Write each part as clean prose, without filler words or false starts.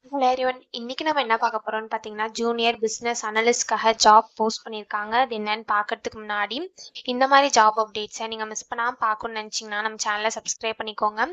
Hello everyone. இன்னைக்கு நம்ம என்ன பார்க்க போறோம்னு பார்த்தீங்கன்னா, ஜூனியர் பிசினஸ் அனலிஸ்ட்காக ஜாப் போஸ்ட் பண்ணியிருக்காங்க. அது என்னன்னு பார்க்கறதுக்கு முன்னாடி, இந்த மாதிரி ஜாப் அப்டேட்ஸை நீங்கள் மிஸ் பண்ணாமல் பார்க்கணும்னு நினச்சிங்கன்னா நம்ம சேனலை சப்ஸ்கிரைப் பண்ணிக்கோங்க.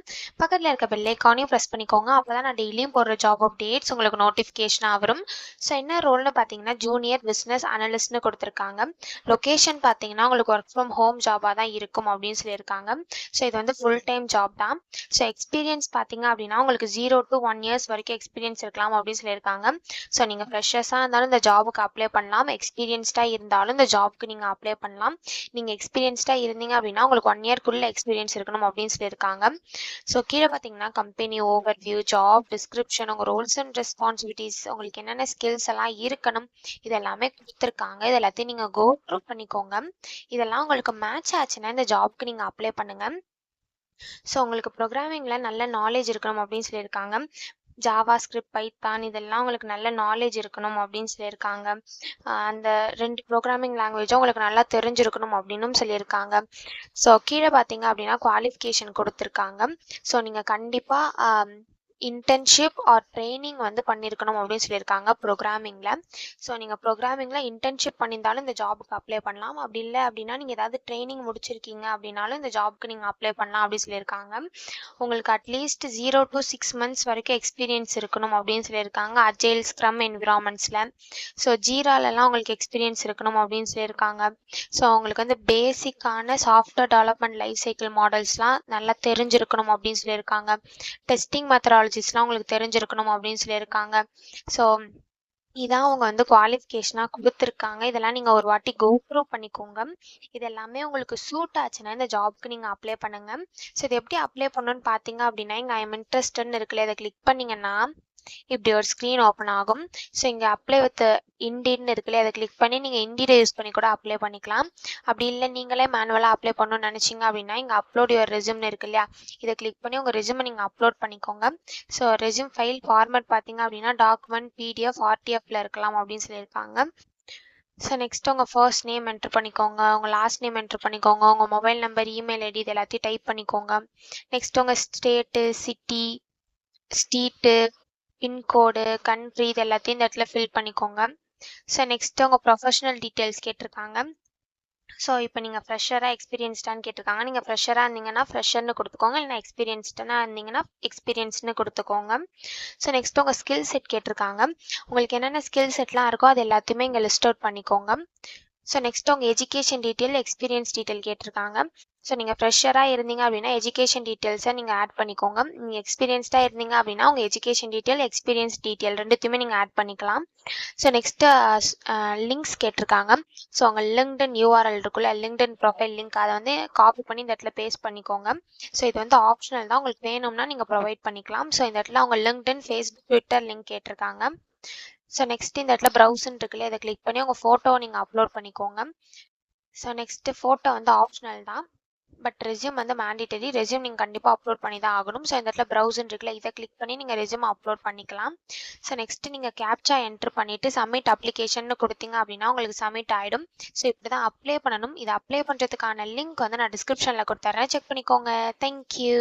பக்கத்தில் இருக்க பெல் ஐக்கானையும் ப்ரெஸ் பண்ணிக்கோங்க. அப்போ தான் நான் டெய்லியும் போடுற ஜாப் அப்டேட்ஸ் உங்களுக்கு நோட்டிஃபிகேஷனாக வரும். ஸோ என்ன ரோல்னு பார்த்தீங்கன்னா, ஜூனியர் பிசினஸ் அனலிஸ்ட்னு கொடுத்துருக்காங்க. லொக்கேஷன் பார்த்தீங்கன்னா உங்களுக்கு ஒர்க் ஃப்ரம் ஹோம் ஜாபாக தான் இருக்கும் அப்படின்னு சொல்லியிருக்காங்க. ஸோ இது வந்து ஃபுல் டைம் ஜாப் தான். ஸோ எக்ஸ்பீரியன்ஸ் பார்த்தீங்க அப்படின்னா உங்களுக்கு 0 to 1 years வரைக்கும் எக்ஸ்பீரியன்ஸ் இருக்கலாம் அப்படின்னு சொல்லியிருக்காங்க. ஸோ நீங்கள் ஃப்ரெஷர்ஸாக இருந்தாலும் இந்த ஜாபுக்கு அப்ளை பண்ணலாம். எக்ஸ்பீரியன்ஸ்டாக இருந்தாலும் இந்த ஜாப்க்கு நீங்கள் அப்ளை பண்ணலாம். நீங்கள் எக்ஸ்பீரியன்ஸ்டாக இருந்தீங்க அப்படின்னா உங்களுக்கு 1 yearக்குள்ளே எக்ஸ்பீரியன்ஸ் இருக்கணும் அப்படின்னு சொல்லியிருக்காங்க. ஸோ கீழே பார்த்தீங்கன்னா கம்பெனி ஓவர்வியூ, ஜாப் டிஸ்கிரிப்ஷன், உங்கள் ரோல்ஸ் அண்ட் ரெஸ்பான்சிபிலிட்டிஸ், உங்களுக்கு என்னென்ன ஸ்கில்ஸ் எல்லாம் இருக்கணும் இது எல்லாமே கொடுத்துருக்காங்க. இது எல்லாத்தையும் நீங்கள் கோ த்ரூ பண்ணிக்கோங்க. இதெல்லாம் உங்களுக்கு மேட்ச் ஆச்சுன்னா இந்த ஜாப்க்கு நீங்கள் அப்ளை பண்ணுங்கள். ஸோ உங்களுக்கு ப்ரோக்ராமிங்கில் நல்ல நாலேஜ் இருக்கணும் அப்படின்னு சொல்லியிருக்காங்க. ஜாவா ஸ்கிரிப்ட், பைத்தான் இதெல்லாம் உங்களுக்கு நல்ல நாலேஜ் இருக்கணும் அப்படின்னு சொல்லியிருக்காங்க. அந்த 2 ப்ரோக்ராமிங் லாங்குவேஜும் உங்களுக்கு நல்லா தெரிஞ்சிருக்கணும் அப்படின்னும் சொல்லியிருக்காங்க. ஸோ கீழே பார்த்தீங்க அப்படின்னா குவாலிஃபிகேஷன் கொடுத்துருக்காங்க. ஸோ நீங்கள் கண்டிப்பாக இன்டர்ன்ஷிப் ஆர் ட்ரைனிங் வந்து பண்ணியிருக்கணும் அப்படின்னு சொல்லியிருக்காங்க ப்ரோக்ராமிங்கில். ஸோ நீங்கள் ப்ரோக்ராமிங்கில் இன்டர்ன்ஷிப் பண்ணியிருந்தாலும் இந்த ஜாபுக்கு அப்ளை பண்ணலாம். அப்படி இல்லை அப்படின்னா நீங்கள் ஏதாவது ட்ரைனிங் முடிச்சிருக்கீங்க அப்படின்னாலும் இந்த ஜாபுக்கு நீங்கள் அப்ளை பண்ணலாம் அப்படின்னு சொல்லியிருக்காங்க. உங்களுக்கு அட்லீஸ்ட் 0 to 6 months வரைக்கும் எக்ஸ்பீரியன்ஸ் இருக்கணும் அப்படின்னு சொல்லியிருக்காங்க அஜைல் ஸ்க்ரம் என்விரான்மெண்ட்ஸில். ஸோ ஜீராலெல்லாம் உங்களுக்கு எக்ஸ்பீரியன்ஸ் இருக்கணும் அப்படின்னு சொல்லியிருக்காங்க. ஸோ உங்களுக்கு வந்து பேசிக்கான சாஃப்ட்வேர் டெவலப்மெண்ட் லைஃப் சைக்கிள் மாடல்ஸ்லாம் நல்லா தெரிஞ்சிருக்கணும் அப்படின்னு சொல்லியிருக்காங்க. டெஸ்டிங் மெத்தடாலஜிஸ்லாம் உங்களுக்கு தெரிஞ்சிருக்கணும் அப்படின்னு சொல்லியிருக்காங்க. ஸோ இதான் அவங்க வந்து குவாலிஃபிகேஷனாக கொடுத்துருக்காங்க. இதெல்லாம் நீங்கள் ஒரு வாட்டி கோ த்ரூ பண்ணிக்கோங்க. இது எல்லாமே உங்களுக்கு சூட் ஆச்சுன்னா இந்த ஜாப்க்கு நீங்கள் அப்ளை பண்ணுங்கள். ஸோ இது எப்படி அப்ளை பண்ணணும்னு பார்த்தீங்க அப்படின்னா இங்கே ஐஎம் இன்ட்ரெஸ்டட்னு இருக்குல்ல, இதை கிளிக் பண்ணிங்கன்னா இப்படி ஒரு ஸ்க்ரீன் ஓப்பன் ஆகும். ஸோ இங்கே அப்ளை வித் இண்டீட்னு இருக்குல்ல, அதை கிளிக் பண்ணி நீங்கள் இண்டீடை யூஸ் பண்ணி கூட அப்ளை பண்ணிக்கலாம். அப்படி இல்லை நீங்களே மேனுவலாக அப்ளை பண்ணணும்னு நினச்சிங்க அப்படின்னா இங்கே அப்லோட் யுவர் ரெஸ்யூம்னு இருக்கு இல்லையா, இதை கிளிக் பண்ணி உங்கள் ரெஸ்யூமை நீங்கள் அப்லோட் பண்ணிக்கோங்க. ஸோ ரெஸ்யூம் ஃபைல் ஃபார்மேட் பார்த்தீங்க அப்படின்னா டாக்குமெண்ட், பிடிஎஃப், ஆர்டிஎஃப்ல இருக்கலாம் அப்படின்னு சொல்லியிருக்காங்க. ஸோ நெக்ஸ்ட் உங்கள் ஃபர்ஸ்ட் நேம் என்ட்ரு பண்ணிக்கோங்க, உங்கள் லாஸ்ட் நேம் என்ட்ரு பண்ணிக்கோங்க, உங்கள் மொபைல் நம்பர், இமெயில் ஐடி இது எல்லாத்தையும் டைப் பண்ணிக்கோங்க. நெக்ஸ்ட் உங்கள் state, city, street, pincode, country இது எல்லாத்தையும் இந்த இடத்துல ஃபில் பண்ணிக்கோங்க. ஸோ நெக்ஸ்ட் உங்கள் ப்ரொஃபஷனல் டீட்டெயில்ஸ் கேட்டிருக்காங்க. ஸோ இப்போ நீங்கள் ஃப்ரெஷராக எக்ஸ்பீரியன்ஸ்டான்னு கேட்டிருக்காங்க. நீங்கள் ஃப்ரெஷராக இருந்தீங்கன்னா ஃப்ரெஷர்னு கொடுத்துக்கோங்க, இல்லைனா எக்ஸ்பீரியன்ஸ்டாக இருந்தீங்கன்னா எக்ஸ்பீரியன்ஸ்னு கொடுத்துக்கோங்க. ஸோ நெக்ஸ்ட் உங்கள் ஸ்கில் செட் கேட்டிருக்காங்க. உங்களுக்கு என்னென்ன ஸ்கில் செட்லாம் இருக்கோ அது எல்லாத்தையுமே இங்கே லிஸ்ட் அவுட் பண்ணிக்கோங்க. ஸோ நெக்ஸ்ட் உங்கள் எஜுகேஷன் டீட்டெயில், எக்ஸ்பீரியன்ஸ் டீட்டெயில் கேட்டிருக்காங்க. ஸோ நீங்கள் ஃப்ரெஷராக இருந்தீங்க அப்படின்னா எஜுகேஷன் டீட்டெயில்ஸை நீங்கள் ஆட் பண்ணிக்கோங்க. நீங்கள் எக்ஸ்பீரியன்ஸ்டாக இருந்தீங்க அப்படின்னா உங்கள் எஜுகேஷன் டீட்டெயில், எக்ஸ்பீரியன்ஸ் டீட்டெயில் ரெண்டுத்தையுமே நீங்கள் ஆட் பண்ணிக்கலாம். ஸோ நெக்ஸ்ட்டு லிங்க்ஸ் கேட்டிருக்காங்க. ஸோ உங்கள் லிங்க்டின் யூஆர்எல் இருக்குல்ல, லிங்க்டின் ப்ரொஃபைல் லிங்க், அதை வந்து காப்பி பண்ணி இந்த இடத்துல பேஸ்ட் பண்ணிக்கோங்க. ஸோ இது வந்து ஆப்ஷனல் தான், உங்களுக்கு வேணும்னா நீங்கள் ப்ரொவைட் பண்ணிக்கலாம். ஸோ இந்த இடத்துல உங்கள் லிங்க்டின், ஃபேஸ்புக், ட்விட்டர் லிங்க் கேட்டிருக்காங்க. ஸோ நெக்ஸ்ட் இந்த இடத்துல ப்ரௌசன் இருக்குல்ல, இதை கிளிக் பண்ணி உங்கள் ஃபோட்டோவை நீங்கள் அப்லோட் பண்ணிக்கோங்க. ஸோ நெக்ஸ்ட்டு ஃபோட்டோ வந்து ஆப்ஷனல் தான், பட் ரெஸ்யூம் வந்து மேண்டிட்டரி. ரெஸ்யூம் நீங்கள் கண்டிப்பாக அப்லோட் பண்ணி தான் ஆகணும். ஸோ இந்த இடத்துல ப்ரௌசன் இருக்குல்ல, இதை கிளிக் பண்ணி நீங்கள் ரெஸ்யூம் அப்லோட் பண்ணிக்கலாம். ஸோ நெக்ஸ்ட்டு நீங்கள் கேப்சா என்ட்ரு பண்ணிவிட்டு சப்மிட் அப்ளிகேஷன் கொடுத்தீங்க அப்படின்னா உங்களுக்கு சப்மிட் ஆகிடும். ஸோ இப்படி தான் அப்ளை பண்ணணும். இதை அப்ளை பண்ணுறதுக்கான லிங்க் வந்து நான் டிஸ்கிரிப்ஷனில் கொடுத்துட்றேன், செக் பண்ணிக்கோங்க. தேங்க்யூ.